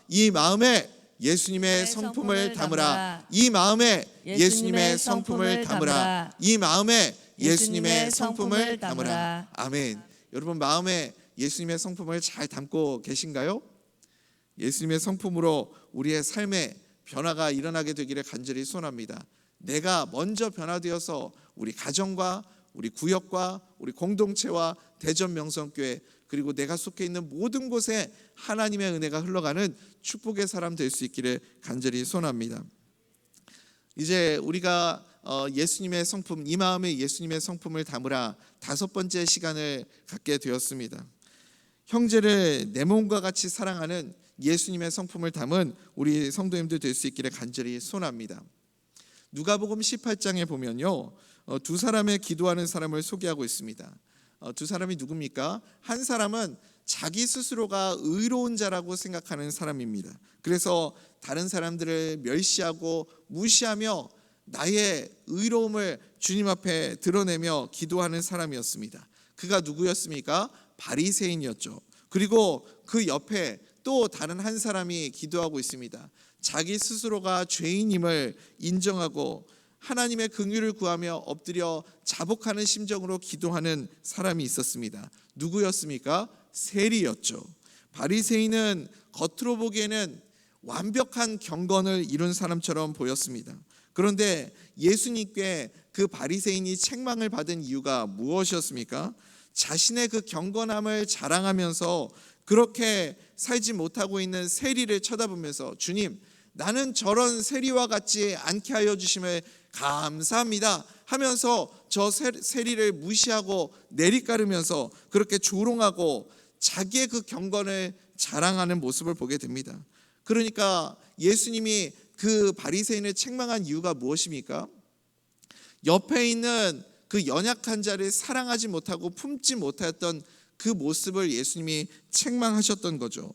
이 마음에 예수님의 성품을 담으라. 이 마음에 예수님의 성품을 담으라. 이 마음에 예수님의 성품을 담으라. 아멘. 여러분, 마음에 예수님의 성품을 잘 담고 계신가요? 예수님의 성품으로 우리의 삶에 변화가 일어나게 되기를 간절히 소원합니다. 내가 먼저 변화되어서 우리 가정과 우리 구역과 우리 공동체와 대전 명성교회 그리고 내가 속해 있는 모든 곳에 하나님의 은혜가 흘러가는 축복의 사람 될 수 있기를 간절히 소원합니다. 이제 우리가 예수님의 성품, 이 마음에 예수님의 성품을 담으라 5번째 시간을 갖게 되었습니다. 형제를 내 몸과 같이 사랑하는 예수님의 성품을 담은 우리 성도님들 될 수 있기를 간절히 소원합니다. 누가복음 18장에 보면요, 두 사람의 기도하는 사람을 소개하고 있습니다. 두 사람이 누굽니까? 한 사람은 자기 스스로가 의로운 자라고 생각하는 사람입니다. 그래서 다른 사람들을 멸시하고 무시하며 나의 의로움을 주님 앞에 드러내며 기도하는 사람이었습니다. 그가 누구였습니까? 바리새인이었죠. 그리고 그 옆에 또 다른 한 사람이 기도하고 있습니다. 자기 스스로가 죄인임을 인정하고 하나님의 긍휼을 구하며 엎드려 자복하는 심정으로 기도하는 사람이 있었습니다. 누구였습니까? 세리였죠. 바리새인은 겉으로 보기에는 완벽한 경건을 이룬 사람처럼 보였습니다. 그런데 예수님께 그 바리새인이 책망을 받은 이유가 무엇이었습니까? 자신의 그 경건함을 자랑하면서 그렇게 살지 못하고 있는 세리를 쳐다보면서, 주님, 나는 저런 세리와 같지 않게 하여 주심을 감사합니다 하면서 저 세리를 무시하고 내리깔으면서 그렇게 조롱하고 자기의 그 경건을 자랑하는 모습을 보게 됩니다. 그러니까 예수님이 그 바리새인을 책망한 이유가 무엇입니까? 옆에 있는 그 연약한 자를 사랑하지 못하고 품지 못했던 그 모습을 예수님이 책망하셨던 거죠.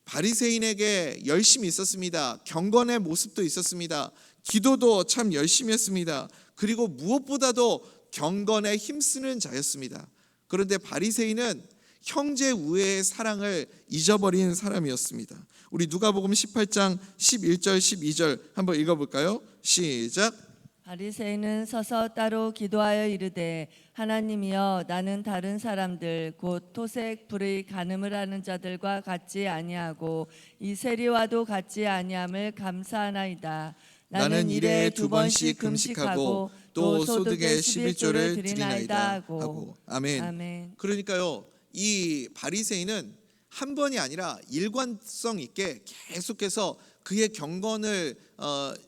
바리새인에게 열심이 있었습니다. 경건의 모습도 있었습니다. 기도도 참 열심히 했습니다. 그리고 무엇보다도 경건에 힘쓰는 자였습니다. 그런데 바리새인은 형제 우애의 사랑을 잊어버린 사람이었습니다. 우리 누가복음 18장 11절 12절 한번 읽어볼까요? 시작. 바리새인은 서서 따로 기도하여 이르되, 하나님이여, 나는 다른 사람들 곧 토색 불의 간음을 하는 자들과 같지 아니하고 이 세리와도 같지 아니함을 감사하나이다. 나는 일에 2번씩 금식하고 또 소득의 11조를 드리나이다 하고. 아멘. 아멘. 그러니까요, 이 바리새인은 한 번이 아니라 일관성 있게 계속해서 그의 경건을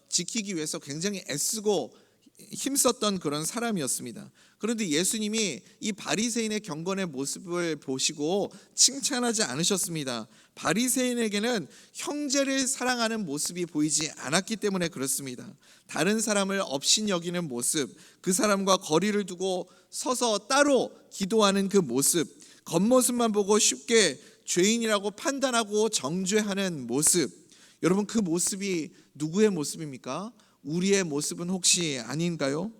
지키기 위해서 굉장히 애쓰고 힘썼던 그런 사람이었습니다. 그런데 예수님이 이 바리새인의 경건의 모습을 보시고 칭찬하지 않으셨습니다. 바리새인에게는 형제를 사랑하는 모습이 보이지 않았기 때문에 그렇습니다. 다른 사람을 업신여기는 모습, 그 사람과 거리를 두고 서서 따로 기도하는 그 모습, 겉모습만 보고 쉽게 죄인이라고 판단하고 정죄하는 모습, 여러분, 그 모습이 누구의 모습입니까? 우리의 모습은 혹시 아닌가요?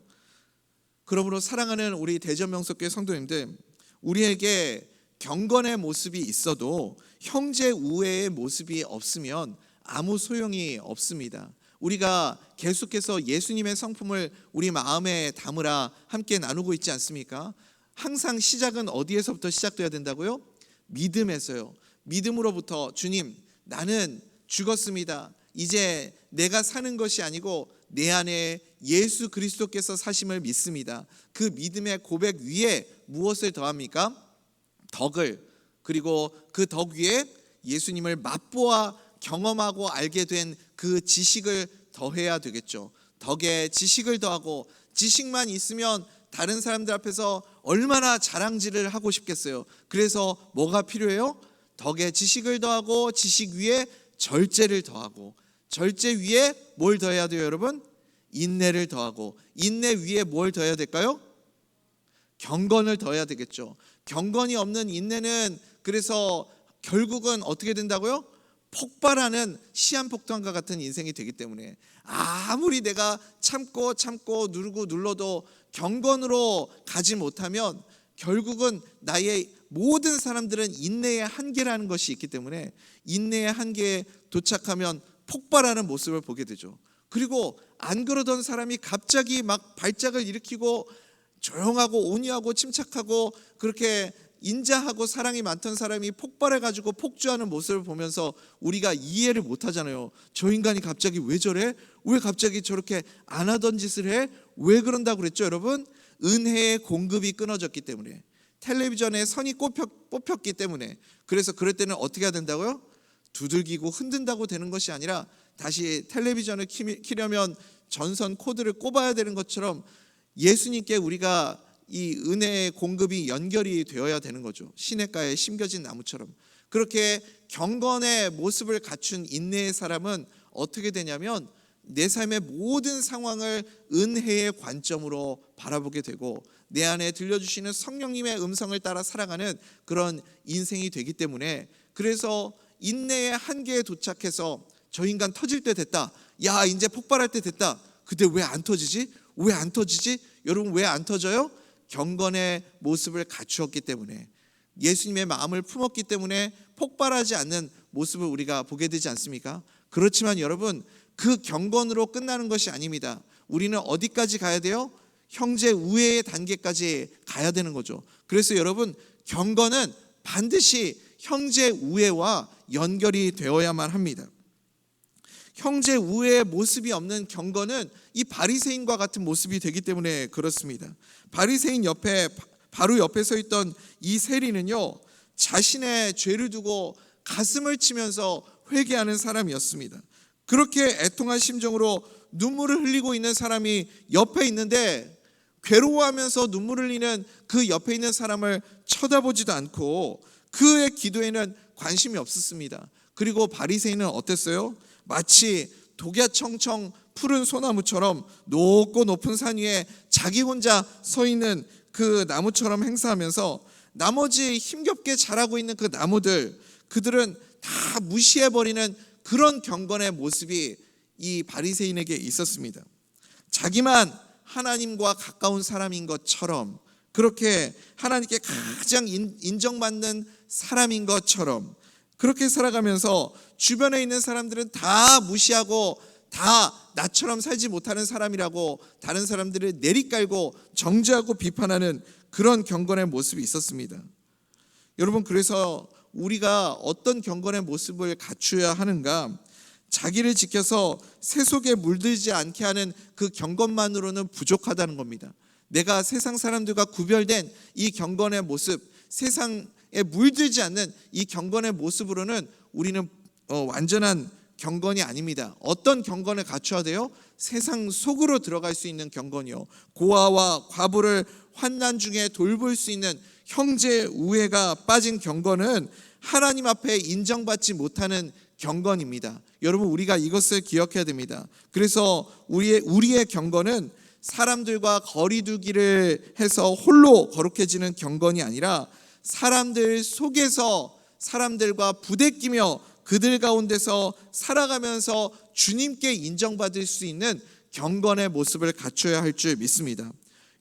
그러므로 사랑하는 우리 대전명석교회 성도님들, 우리에게 경건의 모습이 있어도 형제 우애의 모습이 없으면 아무 소용이 없습니다. 우리가 계속해서 예수님의 성품을 우리 마음에 담으라 함께 나누고 있지 않습니까? 항상 시작은 어디에서부터 시작돼야 된다고요? 믿음에서요. 믿음으로부터, 주님, 나는 죽었습니다. 이제 내가 사는 것이 아니고 내 안에 예수 그리스도께서 사심을 믿습니다. 그 믿음의 고백 위에 무엇을 더합니까? 덕을, 그리고 그 덕 위에 예수님을 맛보아 경험하고 알게 된 그 지식을 더해야 되겠죠. 덕에 지식을 더하고, 지식만 있으면 다른 사람들 앞에서 얼마나 자랑질을 하고 싶겠어요. 그래서 뭐가 필요해요? 덕에 지식을 더하고, 지식 위에 절제를 더하고, 절제 위에 뭘 더해야 돼요, 여러분? 인내를 더하고, 인내 위에 뭘 더해야 될까요? 경건을 더해야 되겠죠. 경건이 없는 인내는 그래서 결국은 어떻게 된다고요? 폭발하는 시한폭탄과 같은 인생이 되기 때문에, 아무리 내가 참고 누르고 눌러도 경건으로 가지 못하면 결국은 나의 모든 사람들은 인내의 한계라는 것이 있기 때문에 인내의 한계에 도착하면 폭발하는 모습을 보게 되죠. 그리고 안 그러던 사람이 갑자기 막 발작을 일으키고 조용하고 온유하고 침착하고 그렇게 인자하고 사랑이 많던 사람이 폭발해가지고 폭주하는 모습을 보면서 우리가 이해를 못하잖아요. 저 인간이 갑자기 왜 저래? 왜 갑자기 저렇게 안 하던 짓을 해? 왜 그런다고 그랬죠, 여러분? 은혜의 공급이 끊어졌기 때문에, 텔레비전에 선이 뽑혔기 때문에. 그래서 그럴 때는 어떻게 해야 된다고요? 두들기고 흔든다고 되는 것이 아니라 다시 텔레비전을 키려면 전선 코드를 꼽아야 되는 것처럼 예수님께 우리가 이 은혜의 공급이 연결이 되어야 되는 거죠. 시냇가에 심겨진 나무처럼. 그렇게 경건의 모습을 갖춘 인내의 사람은 어떻게 되냐면 내 삶의 모든 상황을 은혜의 관점으로 바라보게 되고 내 안에 들려주시는 성령님의 음성을 따라 살아가는 그런 인생이 되기 때문에, 그래서 인내의 한계에 도착해서 저 인간 터질 때 됐다, 야 이제 폭발할 때 됐다, 근데 왜 안 터지지? 왜 안 터지지? 여러분 왜 안 터져요? 경건의 모습을 갖추었기 때문에, 예수님의 마음을 품었기 때문에 폭발하지 않는 모습을 우리가 보게 되지 않습니까? 그렇지만 여러분, 그 경건으로 끝나는 것이 아닙니다. 우리는 어디까지 가야 돼요? 형제 우애의 단계까지 가야 되는 거죠. 그래서 여러분, 경건은 반드시 형제 우애와 연결이 되어야만 합니다. 형제 우애의 모습이 없는 경건은 이 바리새인과 같은 모습이 되기 때문에 그렇습니다. 바리새인 옆에 바로 옆에 서 있던 이 세리는요, 자신의 죄를 두고 가슴을 치면서 회개하는 사람이었습니다. 그렇게 애통한 심정으로 눈물을 흘리고 있는 사람이 옆에 있는데, 괴로워하면서 눈물을 흘리는 그 옆에 있는 사람을 쳐다보지도 않고 그의 기도에는 관심이 없었습니다. 그리고 바리새인은 어땠어요? 마치 독야청청 푸른 소나무처럼 높고 높은 산 위에 자기 혼자 서 있는 그 나무처럼 행사하면서 나머지 힘겹게 자라고 있는 그 나무들, 그들은 다 무시해버리는 그런 경건의 모습이 이 바리새인에게 있었습니다. 자기만 하나님과 가까운 사람인 것처럼, 그렇게 하나님께 가장 인정받는 사람인 것처럼 그렇게 살아가면서 주변에 있는 사람들은 다 무시하고 다 나처럼 살지 못하는 사람이라고 다른 사람들을 내리깔고 정죄하고 비판하는 그런 경건의 모습이 있었습니다. 여러분, 그래서 우리가 어떤 경건의 모습을 갖추어야 하는가? 자기를 지켜서 세속에 물들지 않게 하는 그 경건만으로는 부족하다는 겁니다. 내가 세상 사람들과 구별된 이 경건의 모습, 세상에 물들지 않는 이 경건의 모습으로는 우리는 완전한 경건이 아닙니다. 어떤 경건을 갖춰야 돼요? 세상 속으로 들어갈 수 있는 경건이요, 고아와 과부를 환난 중에 돌볼 수 있는 형제 우애가 빠진 경건은 하나님 앞에 인정받지 못하는 경건입니다. 여러분, 우리가 이것을 기억해야 됩니다. 그래서 우리의 경건은 사람들과 거리두기를 해서 홀로 거룩해지는 경건이 아니라 사람들 속에서 사람들과 부대끼며 그들 가운데서 살아가면서 주님께 인정받을 수 있는 경건의 모습을 갖춰야 할 줄 믿습니다.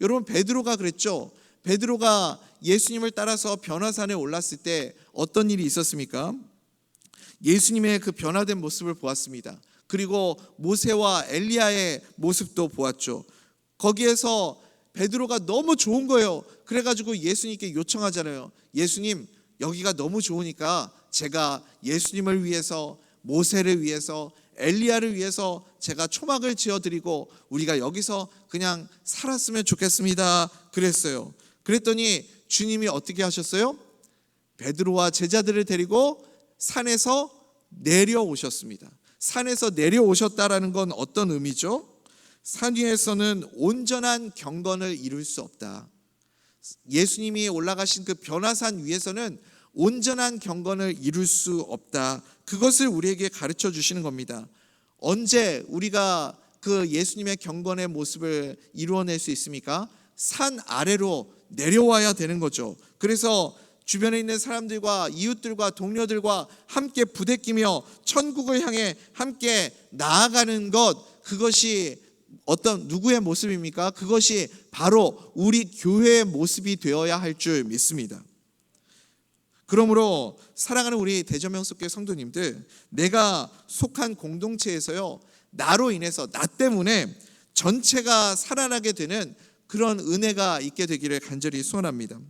여러분, 베드로가 그랬죠. 베드로가 예수님을 따라서 변화산에 올랐을 때 어떤 일이 있었습니까? 예수님의 그 변화된 모습을 보았습니다. 그리고 모세와 엘리야의 모습도 보았죠. 거기에서 베드로가 너무 좋은 거예요. 그래가지고 예수님께 요청하잖아요. 예수님, 여기가 너무 좋으니까 제가 예수님을 위해서, 모세를 위해서, 엘리야를 위해서 제가 초막을 지어드리고 우리가 여기서 그냥 살았으면 좋겠습니다. 그랬어요. 그랬더니 주님이 어떻게 하셨어요? 베드로와 제자들을 데리고 산에서 내려오셨습니다. 산에서 내려오셨다라는 건 어떤 의미죠? 산 위에서는 온전한 경건을 이룰 수 없다. 예수님이 올라가신 그 변화산 위에서는 온전한 경건을 이룰 수 없다. 그것을 우리에게 가르쳐 주시는 겁니다. 언제 우리가 그 예수님의 경건의 모습을 이루어낼 수 있습니까? 산 아래로 내려와야 되는 거죠. 그래서 주변에 있는 사람들과 이웃들과 동료들과 함께 부대끼며 천국을 향해 함께 나아가는 것, 그것이 어떤 누구의 모습입니까? 그것이 바로 우리 교회의 모습이 되어야 할 줄 믿습니다. 그러므로 사랑하는 우리 대전명석교회 성도님들, 내가 속한 공동체에서요, 나로 인해서, 나 때문에 전체가 살아나게 되는 그런 은혜가 있게 되기를 간절히 소원합니다.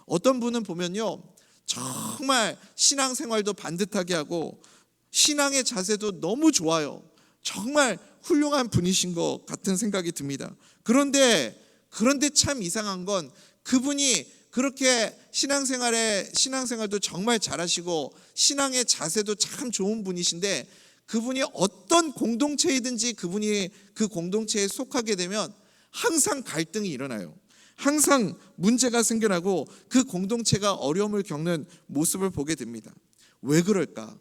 어떤 분은 보면요, 정말 신앙생활도 반듯하게 하고 신앙의 자세도 너무 좋아요. 정말 훌륭한 분이신 것 같은 생각이 듭니다. 그런데 참 이상한 건, 그분이 그렇게 신앙생활도 정말 잘하시고 신앙의 자세도 참 좋은 분이신데, 그분이 어떤 공동체이든지 그분이 그 공동체에 속하게 되면 항상 갈등이 일어나요. 항상 문제가 생겨나고 그 공동체가 어려움을 겪는 모습을 보게 됩니다. 왜 그럴까?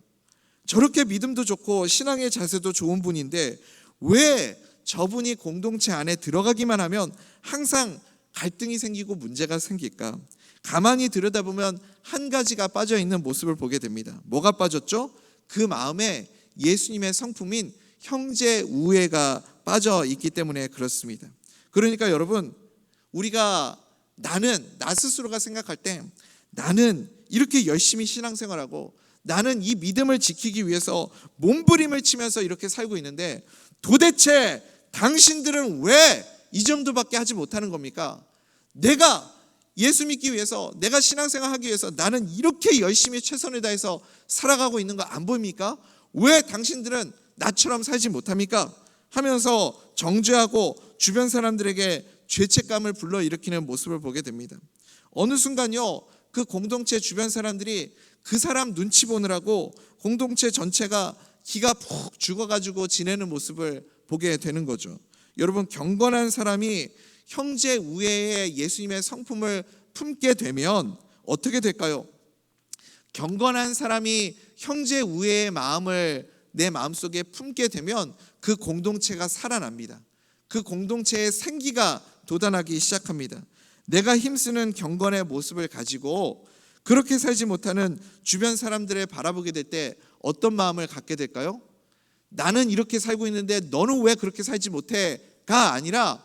저렇게 믿음도 좋고 신앙의 자세도 좋은 분인데 왜 저분이 공동체 안에 들어가기만 하면 항상 갈등이 생기고 문제가 생길까? 가만히 들여다보면 한 가지가 빠져있는 모습을 보게 됩니다. 뭐가 빠졌죠? 그 마음에 예수님의 성품인 형제 우애가 빠져있기 때문에 그렇습니다. 그러니까 여러분, 우리가 나 스스로가 생각할 때 나는 이렇게 열심히 신앙생활하고 나는 이 믿음을 지키기 위해서 몸부림을 치면서 이렇게 살고 있는데 도대체 당신들은 왜 이 정도밖에 하지 못하는 겁니까? 내가 예수 믿기 위해서, 내가 신앙생활 하기 위해서 나는 이렇게 열심히 최선을 다해서 살아가고 있는 거 안 보입니까? 왜 당신들은 나처럼 살지 못합니까? 하면서 정죄하고 주변 사람들에게 죄책감을 불러일으키는 모습을 보게 됩니다. 어느 순간요, 그 공동체 주변 사람들이 그 사람 눈치 보느라고 공동체 전체가 기가 푹 죽어가지고 지내는 모습을 보게 되는 거죠. 여러분, 경건한 사람이 형제 우애의 예수님의 성품을 품게 되면 어떻게 될까요? 경건한 사람이 형제 우애의 마음을 내 마음속에 품게 되면 그 공동체가 살아납니다. 그 공동체의 생기가 돋아나기 시작합니다. 내가 힘쓰는 경건의 모습을 가지고 그렇게 살지 못하는 주변 사람들을 바라보게 될 때 어떤 마음을 갖게 될까요? 나는 이렇게 살고 있는데 너는 왜 그렇게 살지 못해?가 아니라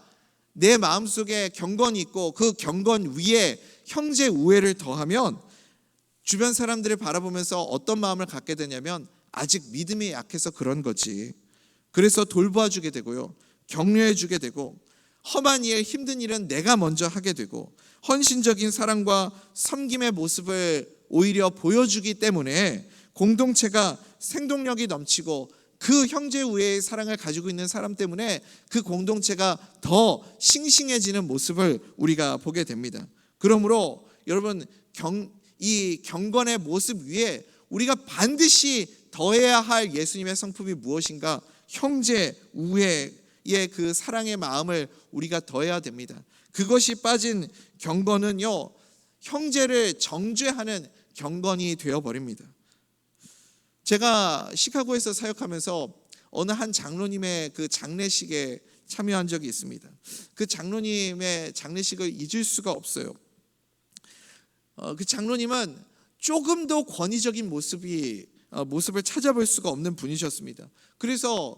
내 마음속에 경건이 있고 그 경건 위에 형제 우애를 더하면 주변 사람들을 바라보면서 어떤 마음을 갖게 되냐면 아직 믿음이 약해서 그런 거지. 그래서 돌봐주게 되고요, 격려해주게 되고, 험한 일, 힘든 일은 내가 먼저 하게 되고, 헌신적인 사랑과 섬김의 모습을 오히려 보여주기 때문에 공동체가 생동력이 넘치고 그 형제 우애의 사랑을 가지고 있는 사람 때문에 그 공동체가 더 싱싱해지는 모습을 우리가 보게 됩니다. 그러므로 여러분, 이 경건의 모습 위에 우리가 반드시 더해야 할 예수님의 성품이 무엇인가? 형제 우애의 그 사랑의 마음을 우리가 더해야 됩니다. 그것이 빠진 경건은요, 형제를 정죄하는 경건이 되어버립니다. 제가 시카고에서 사역하면서 어느 한 장로님의 그 장례식에 참여한 적이 있습니다. 그 장로님의 장례식을 잊을 수가 없어요. 그 장로님은 조금도 권위적인 모습을 찾아볼 수가 없는 분이셨습니다. 그래서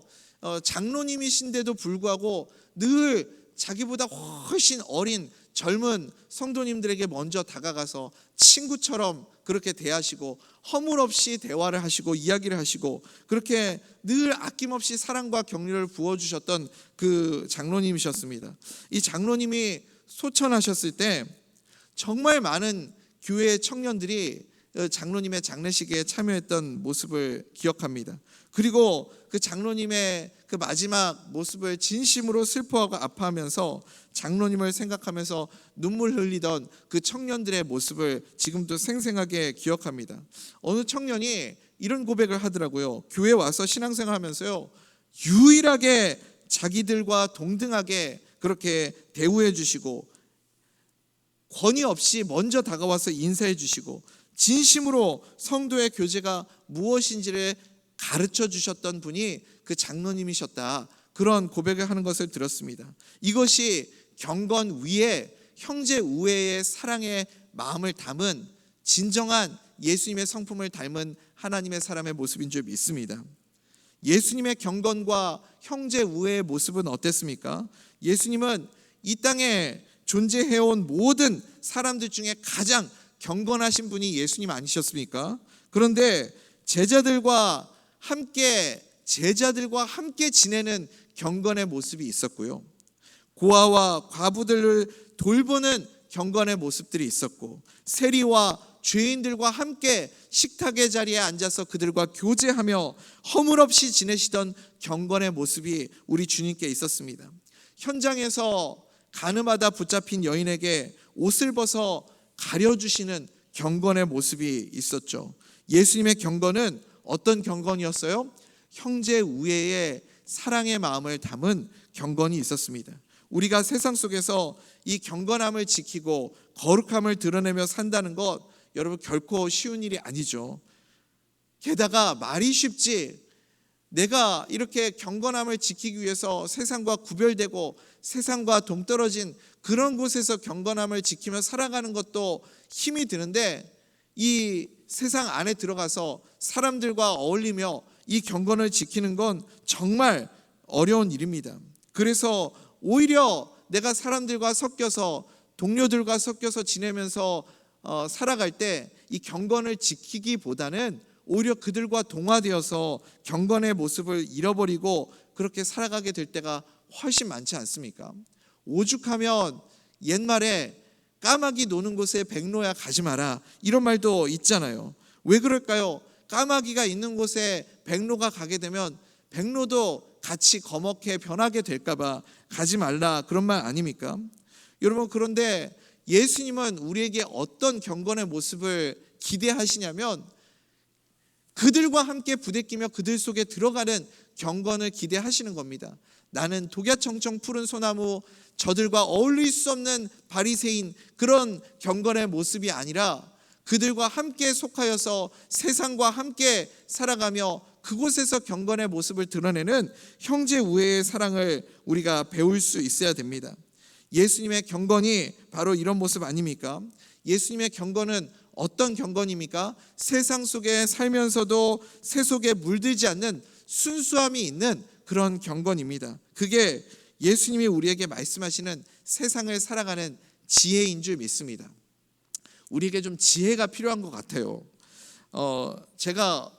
장로님이신데도 불구하고 늘 자기보다 훨씬 어린 젊은 성도님들에게 먼저 다가가서 친구처럼 그렇게 대하시고 허물없이 대화를 하시고 이야기를 하시고 그렇게 늘 아낌없이 사랑과 격려를 부어주셨던 그 장로님이셨습니다. 이 장로님이 소천하셨을 때 정말 많은 교회 청년들이 장로님의 장례식에 참여했던 모습을 기억합니다. 그리고 그 장로님의 그 마지막 모습을 진심으로 슬퍼하고 아파하면서 장로님을 생각하면서 눈물 흘리던 그 청년들의 모습을 지금도 생생하게 기억합니다. 어느 청년이 이런 고백을 하더라고요. 교회 와서 신앙생활 하면서요, 유일하게 자기들과 동등하게 그렇게 대우해 주시고 권위 없이 먼저 다가와서 인사해 주시고 진심으로 성도의 교제가 무엇인지를 가르쳐 주셨던 분이 그 장로님이셨다, 그런 고백을 하는 것을 들었습니다. 이것이 경건 위에 형제 우애의 사랑의 마음을 담은 진정한 예수님의 성품을 닮은 하나님의 사람의 모습인 줄 믿습니다. 예수님의 경건과 형제 우애의 모습은 어땠습니까? 예수님은 이 땅에 존재해온 모든 사람들 중에 가장 경건하신 분이 예수님 아니셨습니까? 그런데 제자들과 함께 지내는 경건의 모습이 있었고요. 고아와 과부들을 돌보는 경건의 모습들이 있었고, 세리와 죄인들과 함께 식탁의 자리에 앉아서 그들과 교제하며 허물없이 지내시던 경건의 모습이 우리 주님께 있었습니다. 현장에서 가늠하다 붙잡힌 여인에게 옷을 벗어 가려주시는 경건의 모습이 있었죠. 예수님의 경건은 어떤 경건이었어요? 형제 우애의 사랑의 마음을 담은 경건이 있었습니다. 우리가 세상 속에서 이 경건함을 지키고 거룩함을 드러내며 산다는 것, 여러분 결코 쉬운 일이 아니죠. 게다가 말이 쉽지, 내가 이렇게 경건함을 지키기 위해서 세상과 구별되고 세상과 동떨어진 그런 곳에서 경건함을 지키며 살아가는 것도 힘이 드는데, 이 세상 안에 들어가서 사람들과 어울리며 이 경건을 지키는 건 정말 어려운 일입니다. 그래서 오히려 내가 사람들과 섞여서, 동료들과 섞여서 지내면서 살아갈 때 이 경건을 지키기보다는 오히려 그들과 동화되어서 경건의 모습을 잃어버리고 그렇게 살아가게 될 때가 훨씬 많지 않습니까? 오죽하면 옛말에 까마귀 노는 곳에 백로야 가지 마라, 이런 말도 있잖아요. 왜 그럴까요? 까마귀가 있는 곳에 백로가 가게 되면 백로도 같이 거먹게 변하게 될까봐 가지 말라, 그런 말 아닙니까? 여러분, 그런데 예수님은 우리에게 어떤 경건의 모습을 기대하시냐면, 그들과 함께 부대끼며 그들 속에 들어가는 경건을 기대하시는 겁니다. 나는 독야청청 푸른 소나무, 저들과 어울릴 수 없는 바리새인, 그런 경건의 모습이 아니라 그들과 함께 속하여서 세상과 함께 살아가며 그곳에서 경건의 모습을 드러내는 형제 우애의 사랑을 우리가 배울 수 있어야 됩니다. 예수님의 경건이 바로 이런 모습 아닙니까? 예수님의 경건은 어떤 경건입니까? 세상 속에 살면서도 새 속에 물들지 않는 순수함이 있는 그런 경건입니다. 그게 예수님이 우리에게 말씀하시는 세상을 살아가는 지혜인 줄 믿습니다. 우리에게 좀 지혜가 필요한 것 같아요. 제가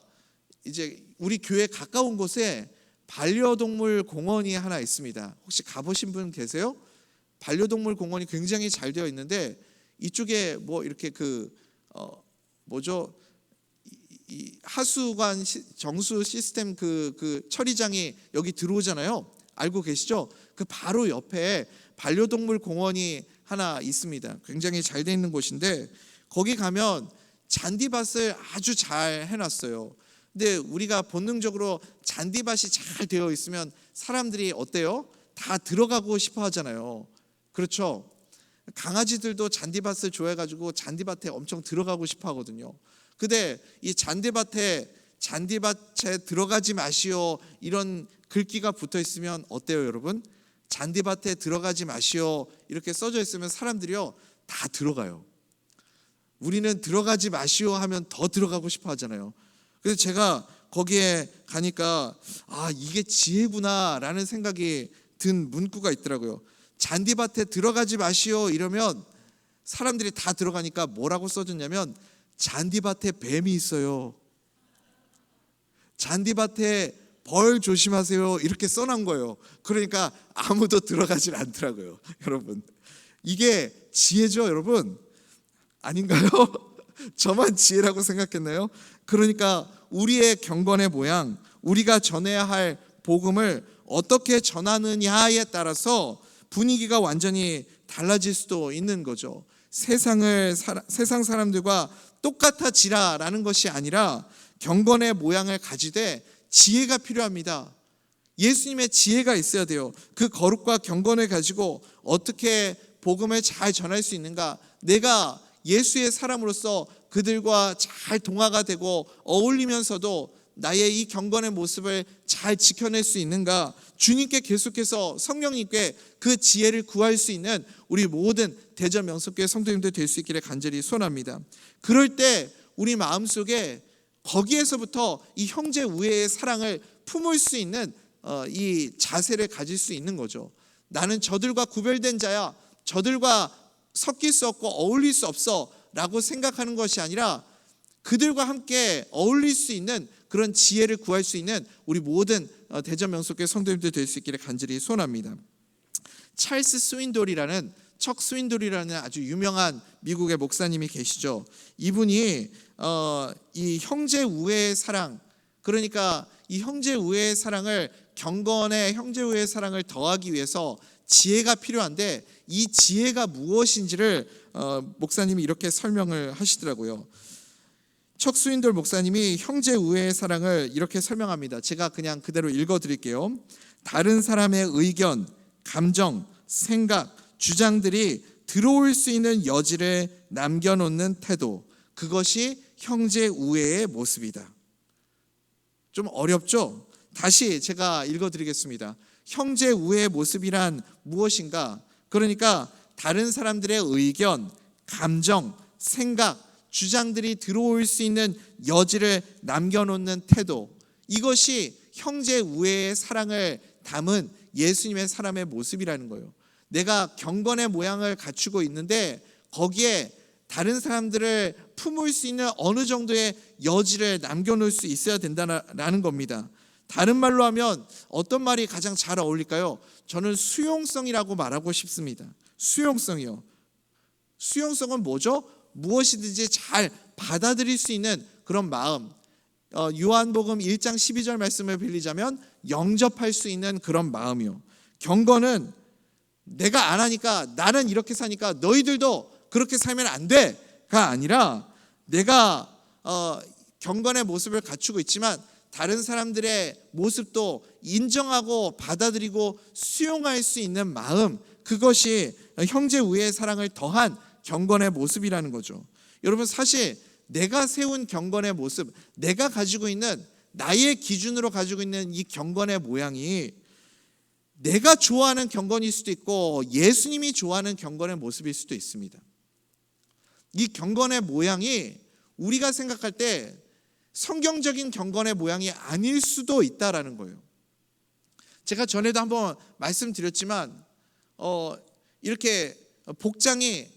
이제 우리 교회 가까운 곳에 반려동물 공원이 하나 있습니다. 혹시 가보신 분 계세요? 반려동물 공원이 굉장히 잘 되어 있는데, 이쪽에 뭐 이렇게 이 하수관 정수 시스템 그 처리장이 여기 들어오잖아요. 알고 계시죠? 그 바로 옆에 반려동물 공원이 하나 있습니다. 굉장히 잘 되어 있는 곳인데, 거기 가면 잔디밭을 아주 잘 해놨어요. 근데 우리가 본능적으로 잔디밭이 잘 되어 있으면 사람들이 어때요? 다 들어가고 싶어 하잖아요. 그렇죠? 강아지들도 잔디밭을 좋아해가지고 잔디밭에 엄청 들어가고 싶어 하거든요. 근데 이 잔디밭에 들어가지 마시오, 이런 글귀가 붙어 있으면 어때요, 여러분? 잔디밭에 들어가지 마시오 이렇게 써져 있으면 사람들이요 다 들어가요. 우리는 들어가지 마시오 하면 더 들어가고 싶어 하잖아요. 그래서 제가 거기에 가니까 이게 지혜구나라는 생각이 든 문구가 있더라고요. 잔디밭에 들어가지 마시오 이러면 사람들이 다 들어가니까 뭐라고 써졌냐면, 잔디밭에 뱀이 있어요, 잔디밭에 벌 조심하세요, 이렇게 써놓은 거예요. 그러니까 아무도 들어가질 않더라고요. 여러분, 이게 지혜죠, 여러분? 아닌가요? 저만 지혜라고 생각했나요? 그러니까 우리의 경건의 모양, 우리가 전해야 할 복음을 어떻게 전하느냐에 따라서 분위기가 완전히 달라질 수도 있는 거죠. 세상 사람들과 똑같아지라라는 것이 아니라 경건의 모양을 가지되 지혜가 필요합니다. 예수님의 지혜가 있어야 돼요. 그 거룩과 경건을 가지고 어떻게 복음을 잘 전할 수 있는가, 내가 예수의 사람으로서 그들과 잘 동화가 되고 어울리면서도 나의 이 경건의 모습을 잘 지켜낼 수 있는가, 주님께 계속해서 성령님께 그 지혜를 구할 수 있는 우리 모든 대전 명석교회 성도님들 될 수 있기를 간절히 소원합니다. 그럴 때 우리 마음속에 거기에서부터 이 형제 우애의 사랑을 품을 수 있는 이 자세를 가질 수 있는 거죠. 나는 저들과 구별된 자야, 저들과 섞일 수 없고 어울릴 수 없어 라고 생각하는 것이 아니라 그들과 함께 어울릴 수 있는 그런 지혜를 구할 수 있는 우리 모든 대전 명석교회 성도님들 될 수 있기를 간절히 소원합니다. 찰스 스윈돌이라는 척 스윈돌이라는 아주 유명한 미국의 목사님이 계시죠. 이분이 이 형제 우애의 사랑, 그러니까 이 형제 우애의 사랑을, 경건의 형제 우애의 사랑을 더하기 위해서 지혜가 필요한데 이 지혜가 무엇인지를 목사님이 이렇게 설명을 하시더라고요. 척 스윈돌 목사님이 형제 우애의 사랑을 이렇게 설명합니다. 제가 그냥 그대로 읽어드릴게요. 다른 사람의 의견, 감정, 생각, 주장들이 들어올 수 있는 여지를 남겨놓는 태도, 그것이 형제 우애의 모습이다. 좀 어렵죠? 다시 제가 읽어드리겠습니다. 형제 우애의 모습이란 무엇인가? 그러니까 다른 사람들의 의견, 감정, 생각, 주장들이 들어올 수 있는 여지를 남겨놓는 태도, 이것이 형제 우애의 사랑을 담은 예수님의 사람의 모습이라는 거예요. 내가 경건의 모양을 갖추고 있는데 거기에 다른 사람들을 품을 수 있는 어느 정도의 여지를 남겨놓을 수 있어야 된다는 겁니다. 다른 말로 하면 어떤 말이 가장 잘 어울릴까요? 저는 수용성이라고 말하고 싶습니다. 수용성이요. 수용성은 뭐죠? 무엇이든지 잘 받아들일 수 있는 그런 마음. 요한복음 1장 12절 말씀을 빌리자면 영접할 수 있는 그런 마음이요. 경건은 내가 안 하니까, 나는 이렇게 사니까 너희들도 그렇게 살면 안 돼가 아니라, 내가 경건의 모습을 갖추고 있지만 다른 사람들의 모습도 인정하고 받아들이고 수용할 수 있는 마음, 그것이 형제 우애의 사랑을 더한 경건의 모습이라는 거죠. 여러분, 사실 내가 세운 경건의 모습, 내가 가지고 있는, 나의 기준으로 가지고 있는 이 경건의 모양이 내가 좋아하는 경건일 수도 있고 예수님이 좋아하는 경건의 모습일 수도 있습니다. 이 경건의 모양이 우리가 생각할 때 성경적인 경건의 모양이 아닐 수도 있다라는 거예요. 제가 전에도 한번 말씀드렸지만 이렇게 복장이,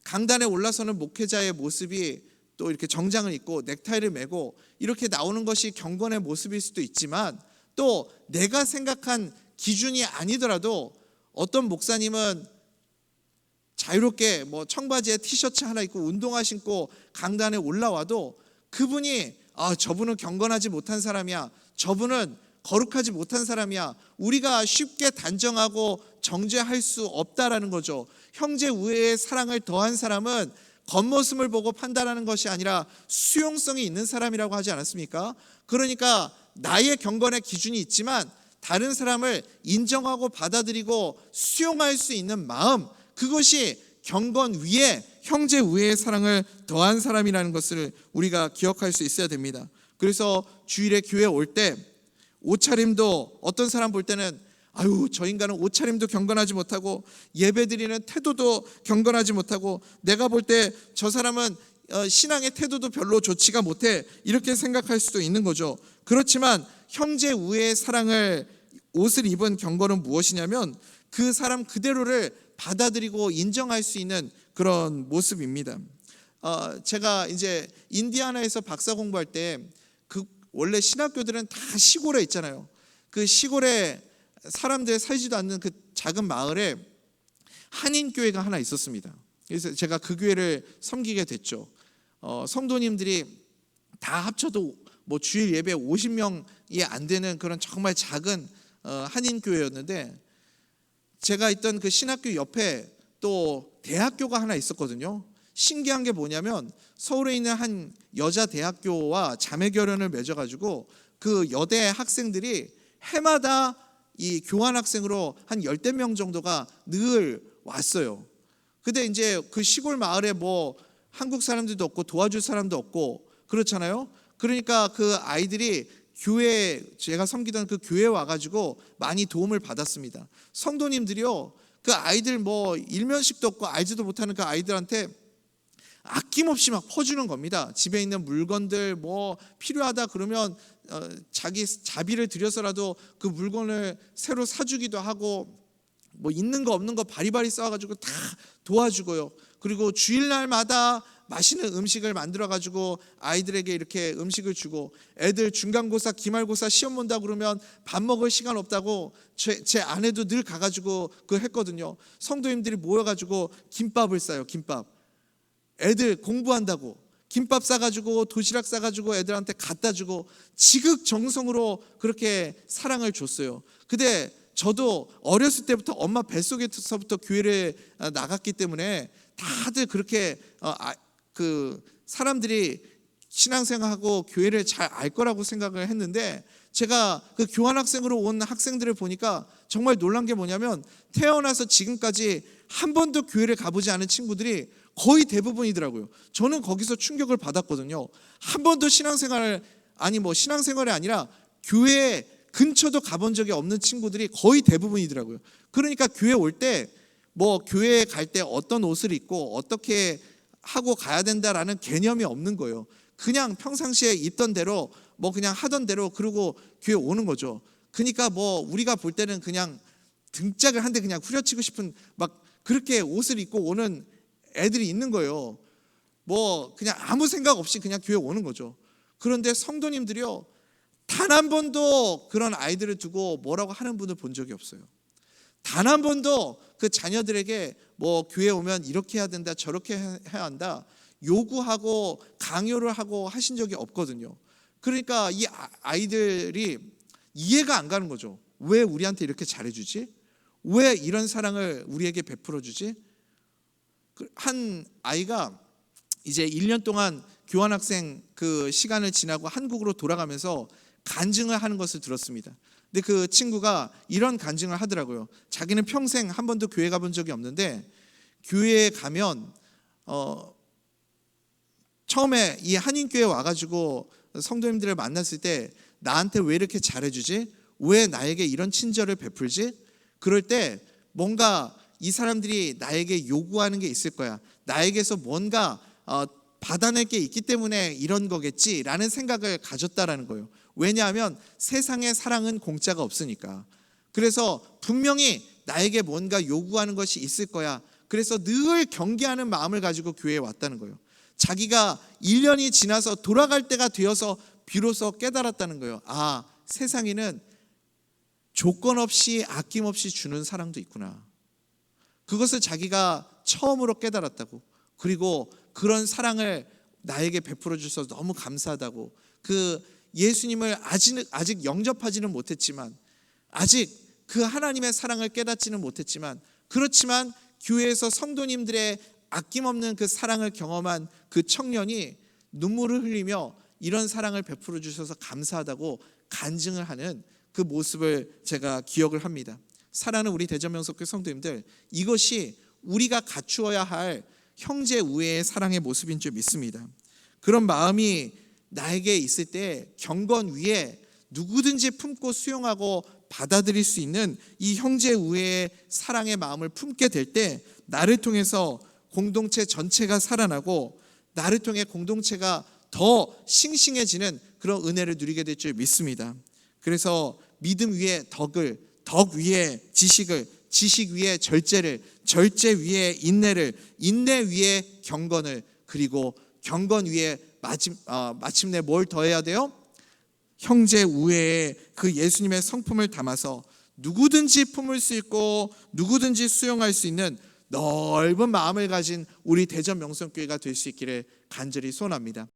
강단에 올라서는 목회자의 모습이 또 이렇게 정장을 입고 넥타이를 메고 이렇게 나오는 것이 경건의 모습일 수도 있지만, 또 내가 생각한 기준이 아니더라도 어떤 목사님은 자유롭게 청바지에 티셔츠 하나 입고 운동화 신고 강단에 올라와도 그분이 저분은 경건하지 못한 사람이야, 저분은 거룩하지 못한 사람이야, 우리가 쉽게 단정하고 정죄할 수 없다라는 거죠. 형제 우애의 사랑을 더한 사람은 겉모습을 보고 판단하는 것이 아니라 수용성이 있는 사람이라고 하지 않았습니까? 그러니까 나의 경건의 기준이 있지만 다른 사람을 인정하고 받아들이고 수용할 수 있는 마음, 그것이 경건 위에 형제 우애의 사랑을 더한 사람이라는 것을 우리가 기억할 수 있어야 됩니다. 그래서 주일에 교회 올 때 옷차림도, 어떤 사람 볼 때는 저 인간은 옷차림도 경건하지 못하고 예배드리는 태도도 경건하지 못하고 내가 볼 때 저 사람은 신앙의 태도도 별로 좋지가 못해, 이렇게 생각할 수도 있는 거죠. 그렇지만 형제 우애의 사랑을 옷을 입은 경건은 무엇이냐면 그 사람 그대로를 받아들이고 인정할 수 있는 그런 모습입니다. 제가 이제 인디아나에서 박사 공부할 때 원래 신학교들은 다 시골에 있잖아요. 그 시골에 사람들 살지도 않는 그 작은 마을에 한인교회가 하나 있었습니다. 그래서 제가 그 교회를 섬기게 됐죠. 성도님들이 다 합쳐도 주일 예배 50명이 안 되는 그런 정말 작은 한인교회였는데, 제가 있던 그 신학교 옆에 또 대학교가 하나 있었거든요. 신기한 게 뭐냐면 서울에 있는 한 여자 대학교와 자매 결연을 맺어가지고 그 여대 학생들이 해마다 이 교환 학생으로 한 10명 정도가 늘 왔어요. 근데 이제 그 시골 마을에 한국 사람들도 없고 도와줄 사람도 없고 그렇잖아요. 그러니까 그 아이들이 교회, 제가 섬기던 그 교회에 와가지고 많이 도움을 받았습니다. 성도님들이요, 그 아이들 일면식도 없고 알지도 못하는 그 아이들한테 아낌없이 막 퍼주는 겁니다. 집에 있는 물건들 필요하다 그러면 자기 자비를 들여서라도 그 물건을 새로 사주기도 하고, 있는 거 없는 거 바리바리 쌓아가지고 다 도와주고요. 그리고 주일날마다 맛있는 음식을 만들어 가지고 아이들에게 이렇게 음식을 주고, 애들 중간고사 기말고사 시험 본다 그러면 밥 먹을 시간 없다고 제 아내도 늘 가가지고 그거 했거든요. 성도님들이 모여가지고 김밥을 싸요. 김밥. 애들 공부한다고 김밥 싸가지고 도시락 싸가지고 애들한테 갖다 주고 지극정성으로 그렇게 사랑을 줬어요. 근데 저도 어렸을 때부터 엄마 뱃속에서부터 교회를 나갔기 때문에 다들 그렇게 그 사람들이 신앙생활하고 교회를 잘 알 거라고 생각을 했는데, 제가 그 교환학생으로 온 학생들을 보니까 정말 놀란 게 뭐냐면, 태어나서 지금까지 한 번도 교회를 가보지 않은 친구들이 거의 대부분이더라고요. 저는 거기서 충격을 받았거든요. 한 번도 신앙생활이 아니라 교회 근처도 가본 적이 없는 친구들이 거의 대부분이더라고요. 그러니까 교회 올 때 교회에 갈 때 어떤 옷을 입고 어떻게 하고 가야 된다라는 개념이 없는 거예요. 그냥 평상시에 있던 대로 그냥 하던 대로 그러고 교회 오는 거죠. 그러니까 우리가 볼 때는 그냥 등짝을 한 대 그냥 후려치고 싶은 그렇게 옷을 입고 오는 애들이 있는 거예요. 그냥 아무 생각 없이 그냥 교회 오는 거죠. 그런데 성도님들이요, 단 한 번도 그런 아이들을 두고 뭐라고 하는 분을 본 적이 없어요. 단 한 번도 그 자녀들에게 교회 오면 이렇게 해야 된다, 저렇게 해야 한다 요구하고 강요를 하고 하신 적이 없거든요. 그러니까 이 아이들이 이해가 안 가는 거죠. 왜 우리한테 이렇게 잘해주지? 왜 이런 사랑을 우리에게 베풀어주지? 한 아이가 이제 1년 동안 교환학생 그 시간을 지나고 한국으로 돌아가면서 간증을 하는 것을 들었습니다. 근데 그 친구가 이런 간증을 하더라고요. 자기는 평생 한 번도 교회 가본 적이 없는데, 교회에 가면 처음에 이 한인교회 와가지고 성도님들을 만났을 때 나한테 왜 이렇게 잘해주지? 왜 나에게 이런 친절을 베풀지? 그럴 때 뭔가 이 사람들이 나에게 요구하는 게 있을 거야. 나에게서 뭔가 받아낼 게 있기 때문에 이런 거겠지라는 생각을 가졌다라는 거예요. 왜냐하면 세상의 사랑은 공짜가 없으니까. 그래서 분명히 나에게 뭔가 요구하는 것이 있을 거야. 그래서 늘 경계하는 마음을 가지고 교회에 왔다는 거예요. 자기가 1년이 지나서 돌아갈 때가 되어서 비로소 깨달았다는 거예요. 세상에는 조건 없이 아낌없이 주는 사랑도 있구나. 그것을 자기가 처음으로 깨달았다고. 그리고 그런 사랑을 나에게 베풀어 주셔서 너무 감사하다고. 그 예수님을 아직 영접하지는 못했지만, 아직 그 하나님의 사랑을 깨닫지는 못했지만, 그렇지만 교회에서 성도님들의 아낌없는 그 사랑을 경험한 그 청년이 눈물을 흘리며 이런 사랑을 베풀어 주셔서 감사하다고 간증을 하는 그 모습을 제가 기억을 합니다. 사랑하는 우리 대전명석교회 성도님들, 이것이 우리가 갖추어야 할 형제 우애의 사랑의 모습인 줄 믿습니다. 그런 마음이 나에게 있을 때 경건 위에 누구든지 품고 수용하고 받아들일 수 있는 이 형제 우애의 사랑의 마음을 품게 될 때, 나를 통해서 공동체 전체가 살아나고 나를 통해 공동체가 더 싱싱해지는 그런 은혜를 누리게 될 줄 믿습니다. 그래서 믿음 위에 덕을, 덕 위에 지식을, 지식 위에 절제를, 절제 위에 인내를, 인내 위에 경건을, 그리고 경건 위에 마침내 뭘 더해야 돼요? 형제 우애의 그 예수님의 성품을 담아서 누구든지 품을 수 있고 누구든지 수용할 수 있는 넓은 마음을 가진 우리 대전 명성교회가 될 수 있기를 간절히 소원합니다.